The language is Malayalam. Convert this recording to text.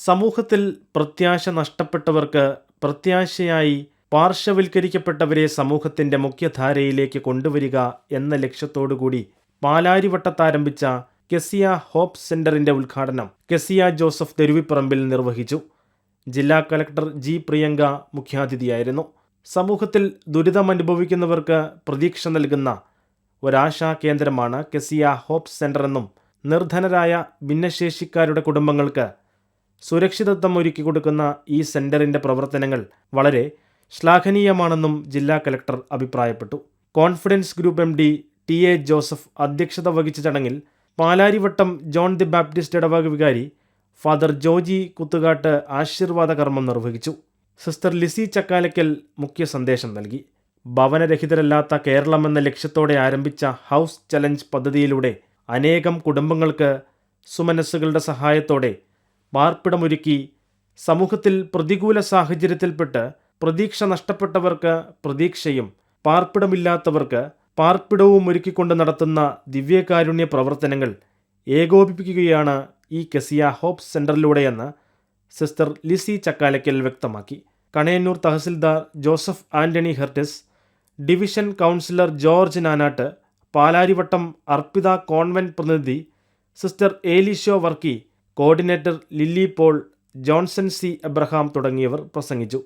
സമൂഹത്തിൽ പ്രത്യാശ നഷ്ടപ്പെട്ടവർക്ക് പ്രത്യാശയായി പാർശ്വവൽക്കരിക്കപ്പെട്ടവരെ സമൂഹത്തിൻ്റെ മുഖ്യധാരയിലേക്ക് കൊണ്ടുവരിക എന്ന ലക്ഷ്യത്തോടുകൂടി പാലാരിവട്ടത്താരംഭിച്ച കെസിയ ഹോപ്പ് സെൻ്ററിൻ്റെ ഉദ്ഘാടനം കെസിയ ജോസഫ് തെരുവിപ്പറമ്പിൽ നിർവഹിച്ചു. ജില്ലാ കളക്ടർ ജി പ്രിയങ്ക മുഖ്യാതിഥിയായിരുന്നു. സമൂഹത്തിൽ ദുരിതമനുഭവിക്കുന്നവർക്ക് പ്രതീക്ഷ നൽകുന്ന ഒരാശാ കേന്ദ്രമാണ് കെസിയ ഹോപ്പ് സെൻ്റർ എന്നും നിർധനരായ ഭിന്നശേഷിക്കാരുടെ കുടുംബങ്ങൾക്ക് സുരക്ഷിതത്വം ഒരുക്കി കൊടുക്കുന്ന ഈ സെൻ്ററിൻ്റെ പ്രവർത്തനങ്ങൾ വളരെ ശ്ലാഘനീയമാണെന്നും ജില്ലാ കളക്ടർ അഭിപ്രായപ്പെട്ടു. Confidence group MD TA Joseph അധ്യക്ഷത വഹിച്ച ചടങ്ങിൽ പാലാരിവട്ടം ജോൺ ദി ബാപ്റ്റിസ്റ്റ് ഇടവക വികാരി ഫാദർ ജോജി കുത്തുകാട്ട് ആശീർവാദ കർമ്മം നിർവഹിച്ചു. സിസ്റ്റർ ലിസി ചക്കാലയ്ക്കൽ മുഖ്യ സന്ദേശം നൽകി. ഭവനരഹിതരല്ലാത്ത കേരളം എന്ന ലക്ഷ്യത്തോടെ ആരംഭിച്ച ഹൗസ് ചലഞ്ച് പദ്ധതിയിലൂടെ അനേകം കുടുംബങ്ങൾക്ക് സുമനസ്സുകളുടെ സഹായത്തോടെ പാർപ്പിടമൊരുക്കി സമൂഹത്തിൽ പ്രതികൂല സാഹചര്യത്തിൽപ്പെട്ട് പ്രതീക്ഷ നഷ്ടപ്പെട്ടവർക്ക് പ്രതീക്ഷയും പാർപ്പിടമില്ലാത്തവർക്ക് പാർപ്പിടവും ഒരുക്കിക്കൊണ്ട് നടത്തുന്ന ദിവ്യകാരുണ്യ പ്രവർത്തനങ്ങൾ ഏകോപിപ്പിക്കുകയാണ് ഈ കെസിയ ഹോപ്പ് സെൻ്ററിലൂടെയെന്ന് സിസ്റ്റർ ലിസി ചക്കാലയ്ക്കൽ വ്യക്തമാക്കി. Kanayannur tahsildar Joseph Antony Hertis, division councillor George Nanattu, Palarivattom Arpitha convent പ്രതിനിധി sister Elisho Varkey, coordinator Lilly Paul, Johnson C. Abraham തുടങ്ങിയവർ പ്രസംഗിച്ചു.